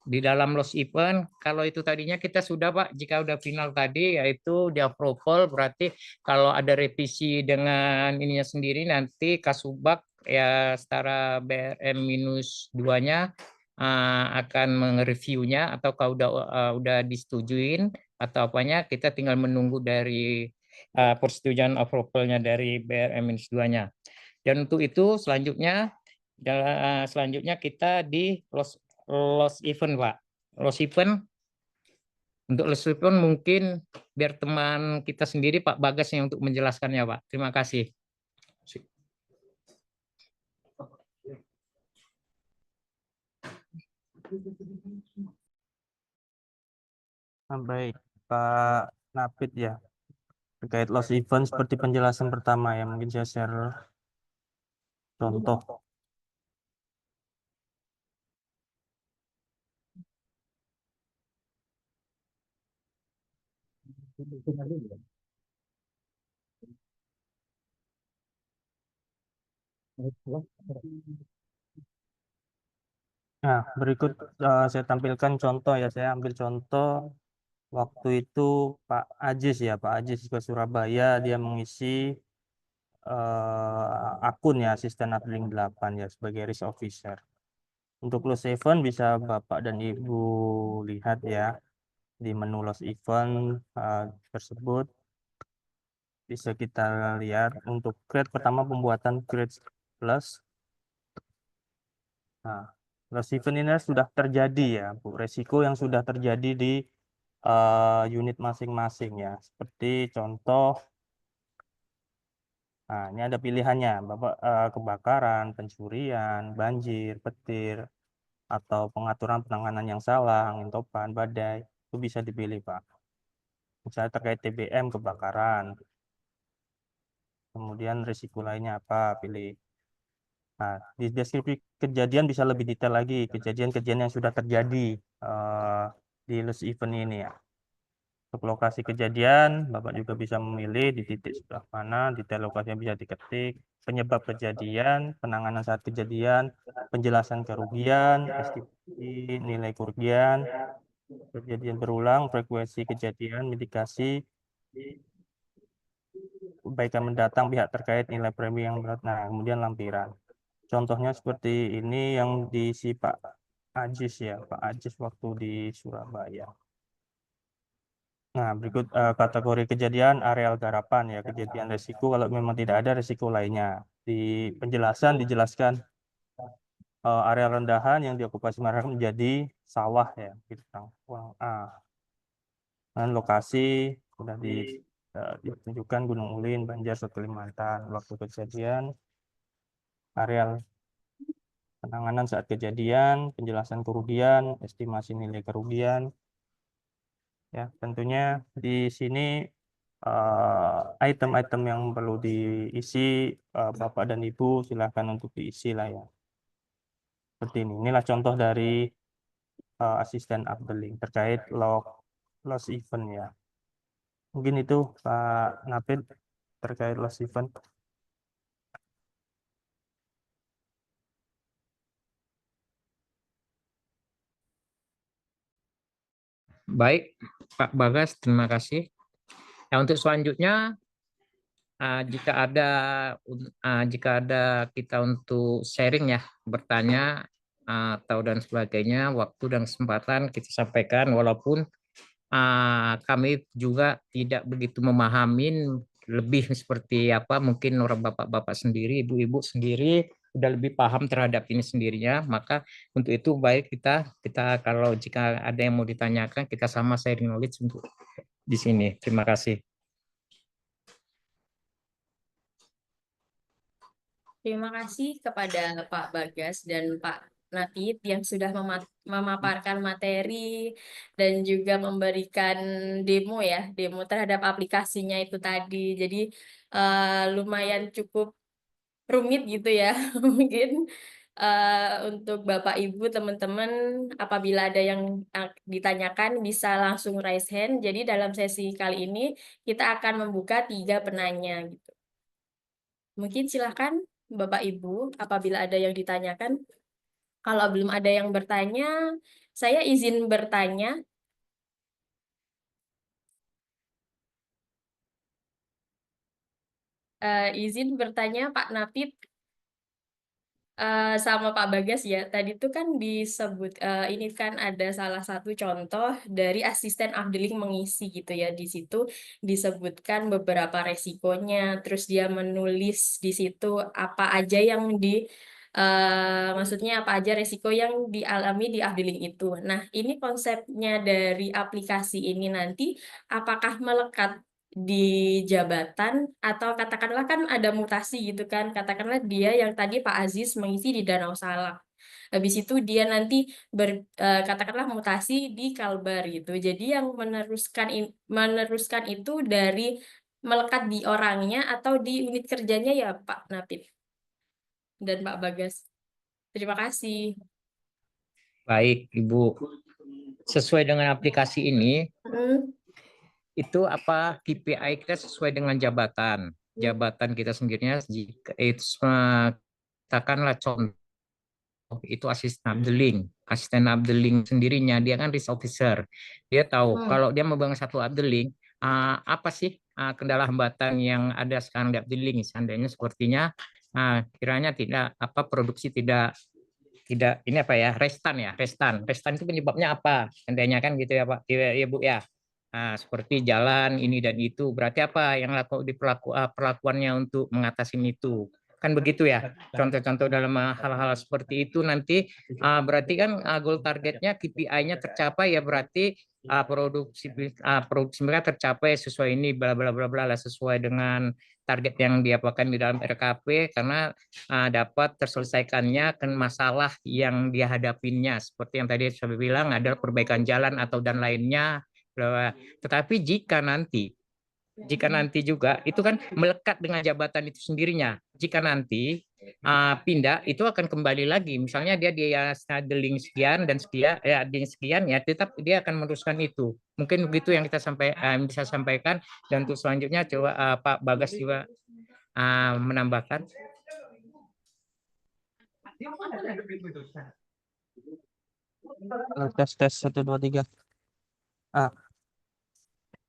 Di dalam loss event, kalau itu tadinya kita sudah, Pak, jika udah final tadi, yaitu di approval, berarti kalau ada revisi dengan ininya sendiri, nanti Kasubag ya setara BRM minus 2-nya akan mereviewnya, atau kalau udah disetujuin atau apanya, kita tinggal menunggu dari persetujuan approval-nya dari BRM minus 2-nya. Dan untuk itu selanjutnya kita di loss event, Pak. Untuk loss event mungkin biar teman kita sendiri, Pak Bagas, yang untuk menjelaskannya, Pak. Terima kasih. Baik, Pak Napit ya. Terkait loss event seperti penjelasan pertama ya, mungkin saya share contoh. Nah, berikut saya tampilkan contoh ya. Saya ambil contoh waktu itu Pak Ajis ya, Pak Ajis ke Surabaya, dia mengisi akun ya, asisten admin 8 ya, sebagai risk officer. Untuk loss event bisa Bapak dan Ibu lihat ya di menu loss event tersebut. Bisa kita lihat untuk grade pertama, pembuatan grade plus. Nah, loss event ini sudah terjadi ya, Bu. Resiko yang sudah terjadi di unit masing-masing ya. Seperti contoh, nah ini ada pilihannya, Bapak kebakaran, pencurian, banjir, petir, atau pengaturan penanganan yang salah, angin topan, badai, itu bisa dipilih, Pak. Misalnya terkait TBM, kebakaran, kemudian risiko lainnya apa, pilih. Nah, di deskripsi kejadian bisa lebih detail lagi, kejadian-kejadian yang sudah terjadi di loss event ini ya. Untuk lokasi kejadian, Bapak juga bisa memilih di titik sebelah mana, detail lokasinya bisa diketik, penyebab kejadian, penanganan saat kejadian, penjelasan kerugian, estimasi nilai kerugian, kejadian berulang, frekuensi kejadian, mitigasi, kebaikan mendatang pihak terkait, nilai premi yang berat, nah kemudian lampiran. Contohnya seperti ini yang diisi Pak Ajis ya, Pak Ajis waktu di Surabaya. Nah, berikut kategori kejadian areal garapan ya, kejadian resiko kalau memang tidak ada resiko lainnya. Di penjelasan dijelaskan area rendahan yang diokupasi masyarakat menjadi sawah ya, bintang uang A. Dan lokasi sudah ditunjukkan Gunung Ulin, Banjar, Kalimantan. Waktu kejadian, areal penanganan saat kejadian, penjelasan kerugian, estimasi nilai kerugian. Ya, tentunya di sini item-item yang perlu diisi Bapak dan Ibu silahkan untuk diisi lah ya. Seperti ini. Inilah contoh dari asisten updeling terkait loss event ya. Mungkin itu Pak Napit terkait loss event. Baik, Pak Bagas, terima kasih. Nah, untuk selanjutnya, jika ada kita untuk sharing ya, bertanya atau dan sebagainya, waktu dan kesempatan kita sampaikan, walaupun kami juga tidak begitu memahamin lebih seperti apa, mungkin orang bapak-bapak sendiri, ibu-ibu sendiri udah lebih paham terhadap ini sendirinya. Maka untuk itu baik kita kalau jika ada yang mau ditanyakan, kita sama sharing knowledge untuk di sini. Terima kasih. Terima kasih kepada Pak Bagas dan Pak Napit yang sudah memaparkan materi dan juga memberikan demo terhadap aplikasinya itu tadi. Jadi lumayan cukup rumit gitu ya. Mungkin untuk Bapak Ibu teman-teman apabila ada yang ditanyakan bisa langsung raise hand. Jadi dalam sesi kali ini kita akan membuka 3 penanya gitu. Mungkin silakan Bapak Ibu apabila ada yang ditanyakan. Kalau belum ada yang bertanya, saya izin bertanya. Izin bertanya Pak Napit sama Pak Bagas ya. Tadi tuh kan disebut ini kan ada salah satu contoh dari asisten Abdeling mengisi gitu ya. Di situ disebutkan beberapa resikonya. Terus dia menulis di situ apa aja yang maksudnya apa aja resiko yang dialami di Abdeling itu. Nah, ini konsepnya dari aplikasi ini nanti apakah melekat di jabatan atau katakanlah kan ada mutasi gitu kan, katakanlah dia yang tadi Pak Aziz mengisi di Danau Salak, habis itu dia nanti katakanlah mutasi di Kalbar gitu, jadi yang meneruskan itu dari melekat di orangnya atau di unit kerjanya ya Pak Napit dan Pak Bagas. Terima kasih. Baik, Ibu. Sesuai dengan aplikasi ini, Hmm. itu apa KPI kita sesuai dengan jabatan. Jabatan kita sendirinya jika itu katakanlah contoh itu asisten Abdeling sendirinya dia kan risk officer, dia tahu Hmm. kalau dia memegang satu Abdeling, apa sih kendala hambatan yang ada sekarang di Abdeling, seandainya sepertinya kiranya tidak apa produksi tidak tidak ini apa ya restan itu penyebabnya apa seandainya kan gitu ya Pak ya Bu ya. Seperti jalan ini dan itu berarti apa yang perlakuannya untuk mengatasi itu kan begitu ya, contoh-contoh dalam hal-hal seperti itu nanti berarti kan goal targetnya KPI-nya tercapai ya, berarti produksi mereka tercapai sesuai ini bla bla bla bla sesuai dengan target yang diapakan di dalam RKP, karena dapat terselesaikannya kan masalah yang dia hadapinnya seperti yang tadi saya bilang adalah perbaikan jalan atau dan lainnya. Tetapi jika nanti juga itu kan melekat dengan jabatan itu sendirinya. Jika nanti pindah itu akan kembali lagi. Misalnya dia sadeling sekian dan sekian ya di sekian ya, tetap dia akan meneruskan itu. Mungkin begitu yang kita bisa sampaikan. Dan untuk selanjutnya coba Pak Bagas juga menambahkan. Tes 1 2 3.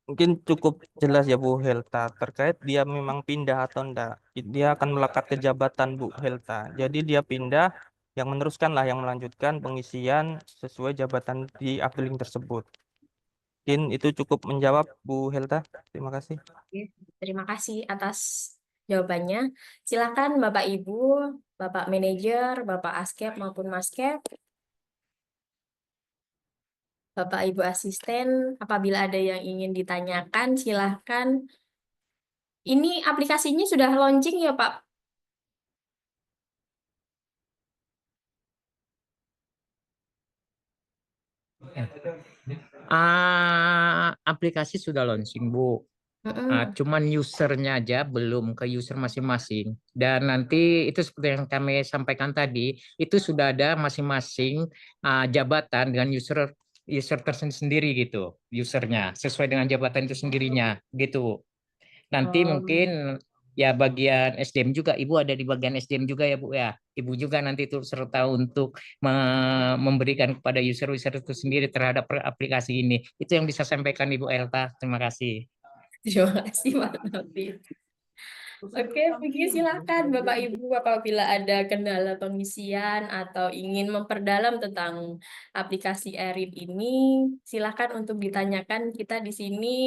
Mungkin cukup jelas ya Bu Helta terkait dia memang pindah atau enggak. Dia akan melekat ke jabatan Bu Helta. Jadi dia pindah, yang meneruskan lah yang melanjutkan pengisian sesuai jabatan di Abdeling tersebut. Mungkin itu cukup menjawab Bu Helta. Terima kasih. Terima kasih atas jawabannya. Silakan Bapak Ibu, Bapak Manajer, Bapak Askep maupun Maskep, Bapak Ibu Asisten, apabila ada yang ingin ditanyakan, silakan. Ini aplikasinya sudah launching ya Pak? Aplikasi sudah launching Bu. Mm-mm. Cuman usernya aja belum ke user masing-masing. Dan nanti itu seperti yang kami sampaikan tadi, itu sudah ada masing-masing jabatan dengan user tersendiri gitu, usernya sesuai dengan jabatan itu sendirinya gitu. Nanti Oh. mungkin ya bagian SDM juga, Ibu ada di bagian SDM juga ya Bu ya. Ibu juga nanti turut serta untuk memberikan kepada user-user itu sendiri terhadap aplikasi ini. Itu yang bisa sampaikan Ibu Elta. Terima kasih. Terima kasih Pak Nafis. Oke, Vicky silakan Bapak Ibu apabila ada kendala pengisian atau ingin memperdalam tentang aplikasi Erin ini, silakan untuk ditanyakan. Kita di sini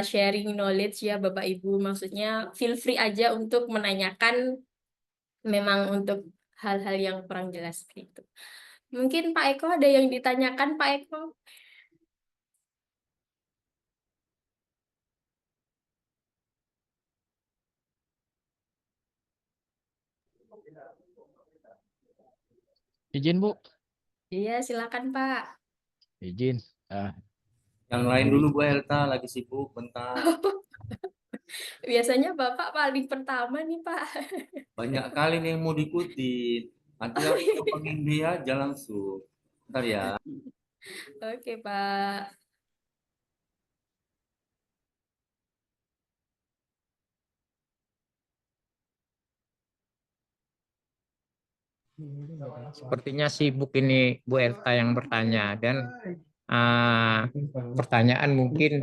sharing knowledge ya Bapak Ibu. Maksudnya feel free aja untuk menanyakan memang untuk hal-hal yang kurang jelas gitu. Mungkin Pak Eko ada yang ditanyakan Pak Eko? Izin Bu, Iya, silakan Pak. izin. Yang lain dulu Bu Elta lagi sibuk bentar. Biasanya Bapak paling pertama nih Pak. Banyak kali nih yang mau diikuti. Nanti Oh, aku iya. panggil dia aja langsung. Bentar ya. Oke Pak. Sepertinya sibuk ini Bu Elta yang bertanya dan pertanyaan mungkin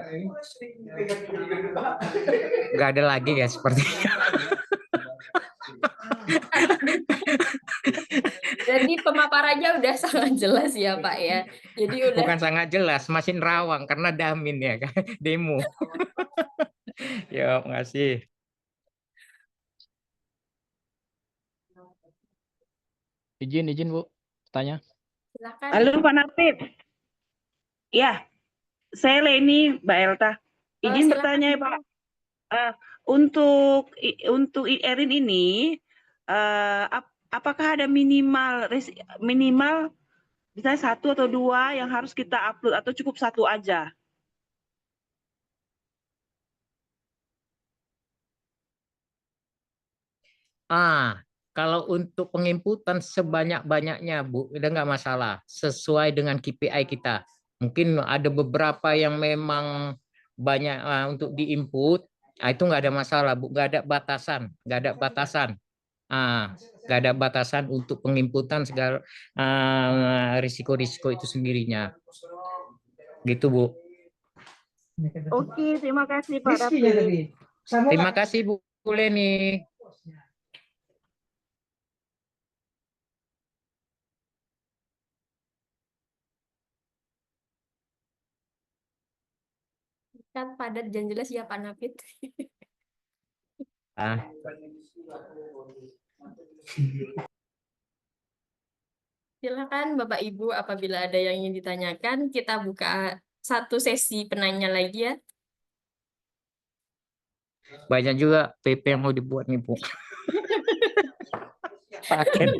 nggak ada lagi ya sepertinya. Jadi pemaparannya udah sangat jelas ya Pak ya. Jadi udah Bukan sangat jelas, masih nerawang karena damin ya kan, demo. Ya, makasih. Izin Bu, tanya. silakan. Halo Pak Napit. Ya, saya Leni, Mbak Elta. Izin Silakan. bertanya ya Pak. Untuk Erin ini, apakah ada minimal misalnya 1 atau 2 yang harus kita upload atau cukup 1 aja? Kalau untuk penginputan sebanyak-banyaknya, Bu, udah nggak masalah. Sesuai dengan KPI kita. Mungkin ada beberapa yang memang banyak untuk diinput, itu nggak ada masalah, Bu. Nggak ada batasan, nggak ada batasan. Nggak ada batasan untuk penginputan segala risiko-risiko itu sendirinya. Gitu, Bu. Oke, terima kasih Pak Napit. Terima kasih, Bu Leni. Kan padat dan jelas ya Pak Napit. Ah. Silakan Bapak Ibu, apabila ada yang ingin ditanyakan, kita buka satu sesi penanya lagi ya. Banyak juga PP yang mau dibuat nih, Bu. Paket.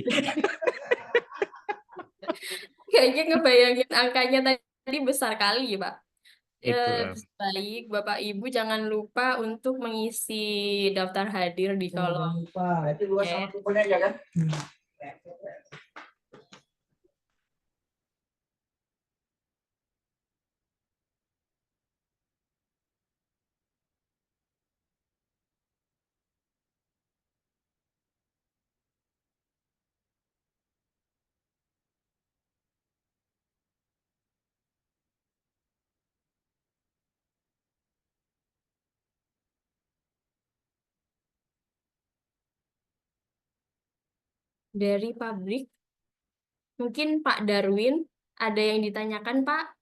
Kayaknya ngebayangin angkanya tadi besar kali, Pak. Itulah. Baik, Bapak Ibu jangan lupa untuk mengisi daftar hadir di kolom chat. Dari pabrik, mungkin Pak Darwin, ada yang ditanyakan, Pak?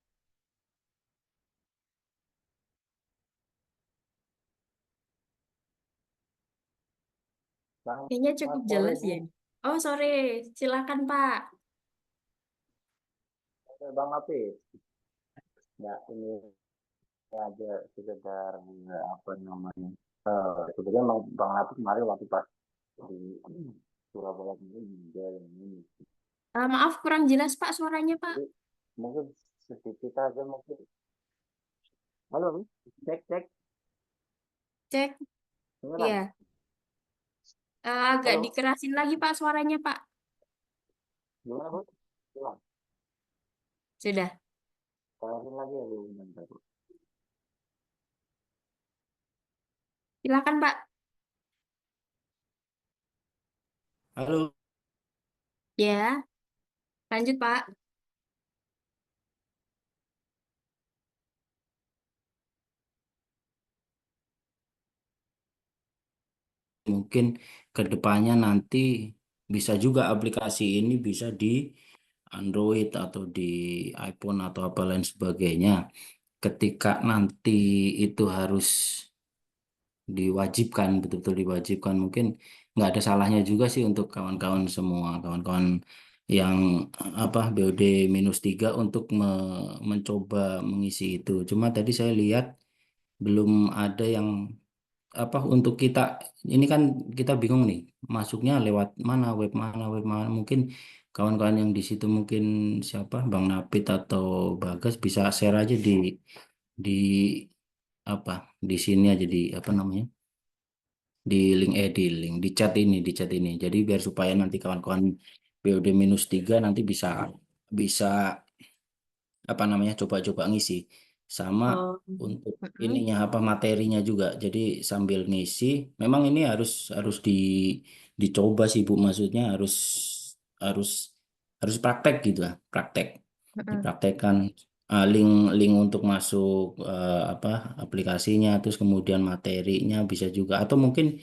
Kayaknya cukup jelas ya. Oh, sore. Silakan, Pak. Bang Apit, ya ini aja sekedar apa namanya, sebenarnya Bang Apit kemarin waktu pas di Surabaya ini juga ini, Maaf, kurang jelas, Pak, suaranya, Pak. jadi mungkin sedikit aja mungkin. Halo, cek cek, Cek. dengeran? Iya. Agak Halo, dikerasin lagi, Pak, suaranya, Pak. gimana Bu? Hilang. Sudah. Kalian lagi ya Bu, bentar. Silakan, Pak. Halo, Ya, lanjut, Pak. mungkin ke depannya nanti bisa juga aplikasi ini bisa di Android atau di iPhone atau apa lain sebagainya. Ketika nanti itu harus diwajibkan, betul-betul diwajibkan, mungkin nggak ada salahnya juga sih untuk kawan-kawan semua, kawan-kawan yang apa BOD -3 untuk mencoba mengisi itu. Cuma tadi saya lihat belum ada yang apa untuk kita ini kan kita bingung nih masuknya lewat web mana mungkin kawan-kawan yang di situ mungkin siapa Bang Napit atau Bagas bisa share aja di apa di sini aja di apa namanya di chat ini jadi biar supaya nanti kawan-kawan BOD -3 nanti bisa bisa apa namanya coba-coba ngisi sama Oh. untuk Mm-mm. ininya apa materinya juga. Jadi sambil ngisi, memang ini harus harus dicoba sih Bu. Maksudnya harus harus praktek gitu lah, praktek. Mm-mm. Dipraktekkan link untuk masuk aplikasinya, terus kemudian materinya bisa juga, atau mungkin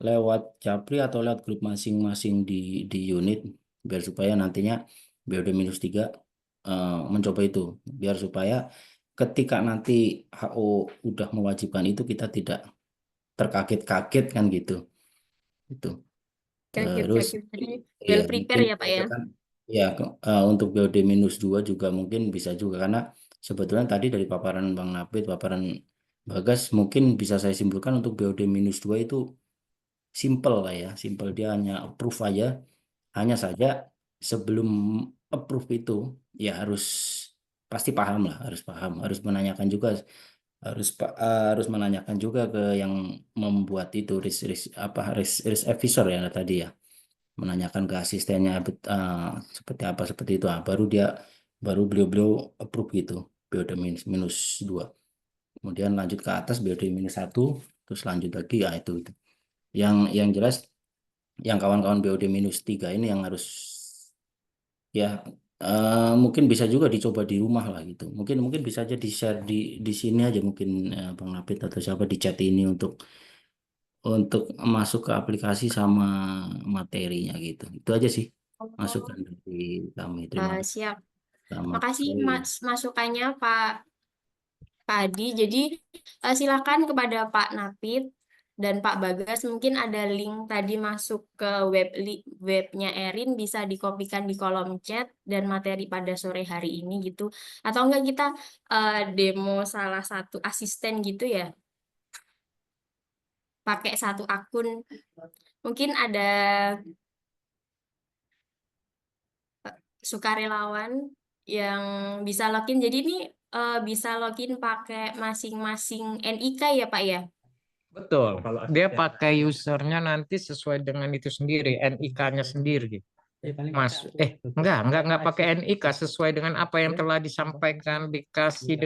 lewat Japri atau lewat grup masing-masing di unit, biar supaya nantinya BOD-3 mencoba itu, biar supaya ketika nanti HO udah mewajibkan itu kita tidak terkaget-kaget kan gitu. Itu. Terus Kaget-kaget. Jadi ya well prepare mungkin ya Pak ya. kan ya untuk BOD-2 juga mungkin bisa juga, karena sebetulnya tadi dari paparan Bang Napit, paparan Bagas, mungkin bisa saya simpulkan untuk BOD-2 itu simple lah ya, simple, dia hanya approve aja, hanya saja sebelum approve itu ya pasti paham lah, harus menanyakan juga, harus menanyakan juga ke yang membuat itu risk advisor ya tadi ya, menanyakan ke asistennya seperti apa, seperti itu, baru beliau approve gitu BOD-2, kemudian lanjut ke atas BOD-1, terus lanjut lagi ya itu. Yang jelas yang kawan-kawan BOD-3 ini yang harus ya mungkin bisa juga dicoba di rumah lah gitu. Mungkin bisa aja di-share di sini aja mungkin, Bang Napit atau siapa di chat ini untuk masuk ke aplikasi sama materinya gitu. Itu aja sih Oh, masukan dari kami. Terima kasih. siap. Selamat Makasih sore. masukannya Pak Adi. Jadi silakan kepada Pak Napit dan Pak Bagas, mungkin ada link tadi masuk ke webnya Erin, bisa dikopikan di kolom chat dan materi pada sore hari ini gitu. Atau enggak kita demo salah satu asisten gitu ya, pakai satu akun. Mungkin ada sukarelawan yang bisa login. Jadi ini bisa login pakai masing-masing NIK ya Pak ya? Betul. Dia pakai usernya nanti sesuai dengan itu sendiri, NIK-nya sendiri. Enggak pakai NIK, sesuai dengan apa yang telah disampaikan, dikasih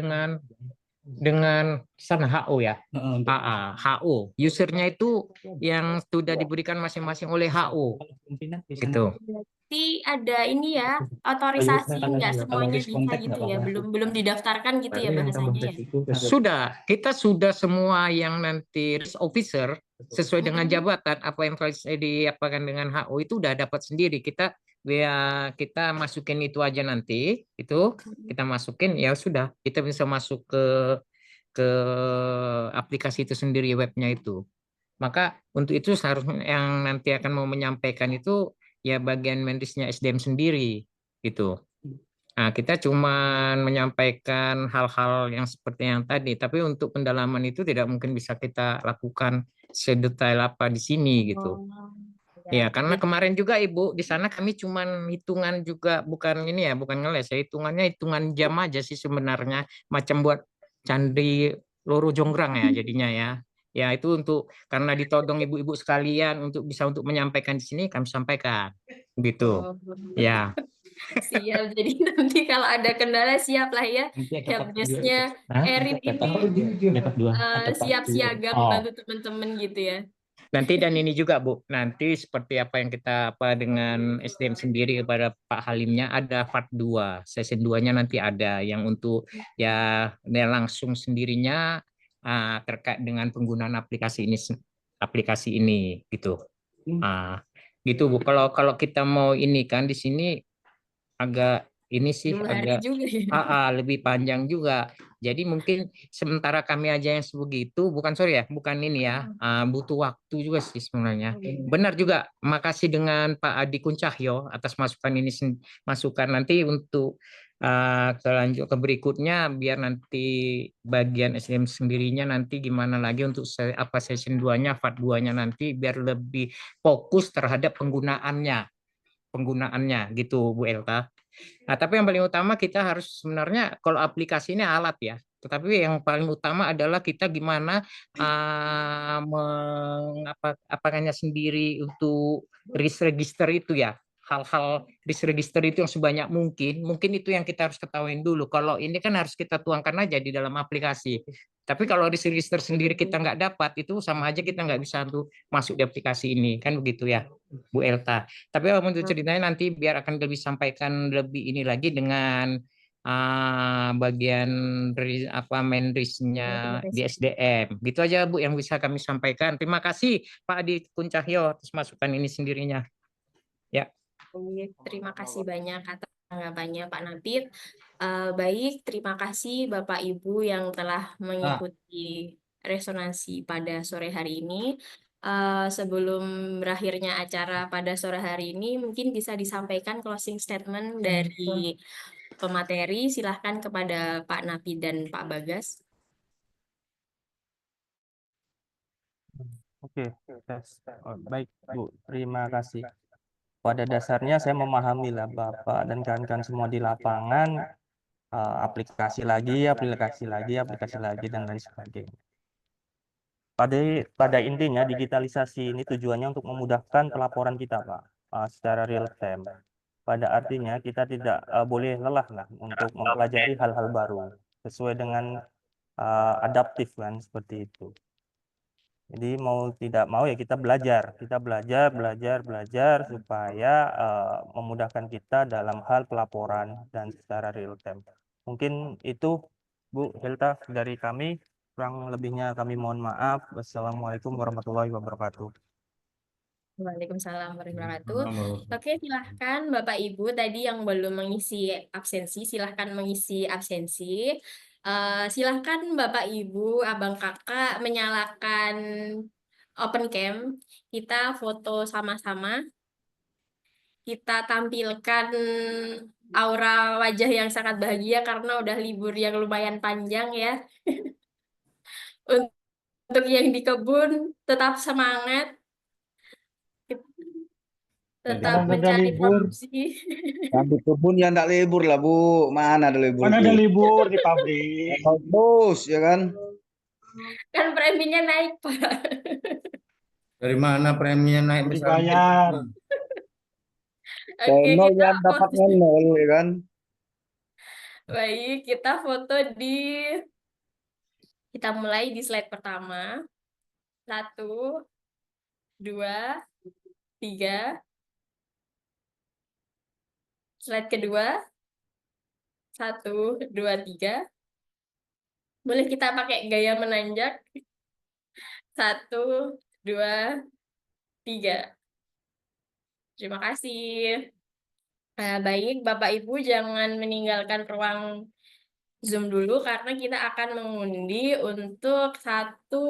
dengan sana HO ya. HO. Usernya itu yang sudah diberikan masing-masing oleh HO. Gitu. Berarti ada ini ya, otorisasi nggak semuanya bisa gitu ya, belum didaftarkan gitu ya bahasanya ya. Kita sudah semua yang nanti risk officer sesuai dengan jabatan apa yang telah diapakan dengan HO itu udah dapat sendiri. Kita masukin itu aja nanti, itu kita masukin ya sudah, kita bisa masuk ke aplikasi itu sendiri, webnya itu. Maka untuk itu seharusnya yang nanti akan mau menyampaikan itu ya bagian medisnya SDM sendiri gitu. Nah, kita cuma menyampaikan hal-hal yang seperti yang tadi, tapi untuk pendalaman itu tidak mungkin bisa kita lakukan sedetail apa di sini gitu. Ya, karena kemarin juga Ibu di sana kami cuman hitungan juga, bukan ini ya, bukan ngeles ya, hitungan jam aja sih sebenarnya, macam buat candi Loro Jonggrang ya jadinya ya. Ya itu karena ditodong ibu-ibu sekalian untuk menyampaikan di sini, kami sampaikan gitu. Ya. Siap, jadi nanti kalau ada kendala siap lah ya, helpdesk-nya Erin ini siap siaga membantu teman-teman gitu ya. Nanti dan ini juga Bu, nanti seperti apa yang kita dengan SDM sendiri kepada Pak Halimnya, ada part 2, season 2-nya nanti ada yang untuk ya langsung sendirinya terkait dengan penggunaan aplikasi ini gitu. Gitu Bu. Kalau kita mau ini kan di sini agak ini sih 2 hari agak juga ya. lebih panjang juga. Jadi mungkin sementara kami aja yang sebegitu, bukan ini ya, butuh waktu juga sih sebenarnya. Benar juga, makasih dengan Pak Adi Kuncahyo atas masukan nanti untuk ke berikutnya, biar nanti bagian SDM sendirinya nanti gimana lagi untuk session 2-nya, part 2-nya nanti biar lebih fokus terhadap penggunaannya gitu Bu Elta. Nah, tapi yang paling utama kita harus sebenarnya kalau aplikasi ini alat ya, tetapi yang paling utama adalah kita gimana apakahnya sendiri untuk risk register itu ya. Hal-hal risk register itu yang sebanyak mungkin itu yang kita harus ketahuin dulu. Kalau ini kan harus kita tuangkan aja di dalam aplikasi. Tapi kalau register sendiri kita nggak dapat, itu sama aja kita nggak bisa untuk masuk di aplikasi ini, kan begitu ya, Bu Elta. Tapi untuk ceritanya nanti biar akan lebih sampaikan lebih ini lagi dengan bagian Menrisnya di SDM. Gitu aja Bu yang bisa kami sampaikan. Terima kasih Pak Adi Kuncahyo atas masukan ini sendirinya. Ya. Terima kasih banyak atas tanggapannya Pak Napit. Baik, terima kasih Bapak Ibu yang telah mengikuti resonansi pada sore hari ini. Sebelum berakhirnya acara pada sore hari ini, mungkin bisa disampaikan closing statement dari pemateri. Silahkan kepada Pak Napit dan Pak Bagas. Oke, baik Bu, terima kasih. Pada dasarnya saya memahami lah Bapak dan kawan-kawan semua di lapangan, aplikasi lagi, dan lain sebagainya. Pada intinya digitalisasi ini tujuannya untuk memudahkan pelaporan kita Pak, secara real time. Pada artinya kita tidak boleh lelah lah untuk mempelajari hal-hal baru sesuai dengan adaptif kan, seperti itu. Jadi mau tidak mau ya kita belajar supaya memudahkan kita dalam hal pelaporan dan secara real time. Mungkin itu Bu Helta dari kami, kurang lebihnya kami mohon maaf. Wassalamualaikum warahmatullahi wabarakatuh. Waalaikumsalam warahmatullahi wabarakatuh. Oke, silahkan Bapak Ibu tadi yang belum mengisi absensi, silahkan mengisi absensi. Silahkan Bapak Ibu, Abang Kakak menyalakan open cam. Kita foto sama-sama. Kita tampilkan aura wajah yang sangat bahagia karena udah libur yang lumayan panjang ya. Untuk yang di kebun, tetap semangat. Tetap mencari produksi. Yang di kebun ya enggak libur lah Bu, mana ada libur? Mana ada libur di pabrik. Bos ya kan? Kan preminya naik Pak. Dari mana preminya naik Dibayar. Oke, Nol kita yang dapatnya nol ya kan? baik, kita foto kita mulai di slide pertama. 1, 2, 3. Slide kedua. 1, 2, 3. Boleh kita pakai gaya menanjak. 1, 2, 3. Terima kasih. Baik, Bapak Ibu jangan meninggalkan ruang Zoom dulu karena kita akan mengundi untuk satu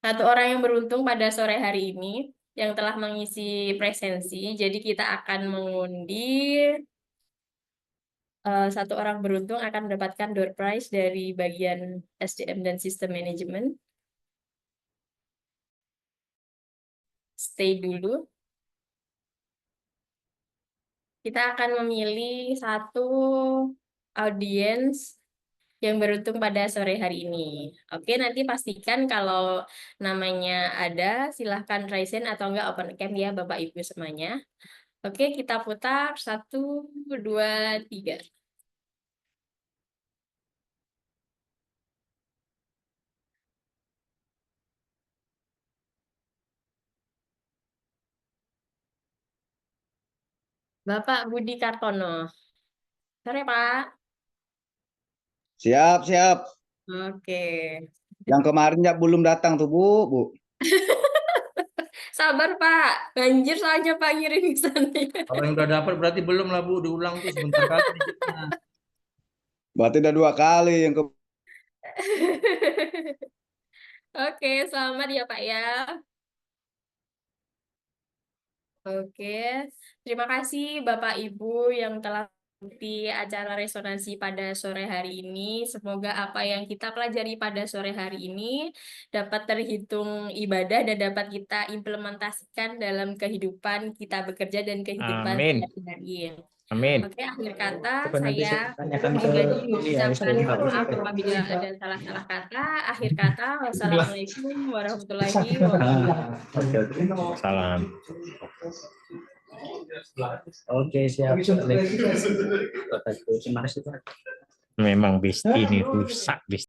orang yang beruntung pada sore hari ini yang telah mengisi presensi. Jadi kita akan mengundi satu orang beruntung akan mendapatkan door prize dari bagian SDM dan Sistem Manajemen. Stay dulu. Kita akan memilih satu audiens yang beruntung pada sore hari ini. Oke, nanti pastikan kalau namanya ada, silahkan raise hand atau enggak open cam ya Bapak Ibu semuanya. Oke, kita putar 1, 2, 3. Bapak Budi Kartono. Sore, Pak. Siap, siap. Oke. Yang kemarin ya belum datang tuh Bu. Sabar, Pak. Banjir soalnya Pak ngirim pesannya. Kalau yang udah dapat berarti belum lah Bu, diulang tuh sebentar kali dikitnya. Berarti udah 2 kali yang ke Oke, selamat ya Pak ya. Oke, terima kasih Bapak Ibu yang telah mengikuti acara resonansi pada sore hari ini. Semoga apa yang kita pelajari pada sore hari ini dapat terhitung ibadah dan dapat kita implementasikan dalam kehidupan kita bekerja dan kehidupan Amin. sehari-hari. Amin. Oke, akhir kata Coba nanti saya tanyakan ke pribadi ini ya, mengucapkan saya maaf apabila ada salah-salah kata. Akhir kata, wassalamualaikum warahmatullahi wabarakatuh. Salam. Oke, siap. Terima kasih. Memang Besti ini rusak Besti.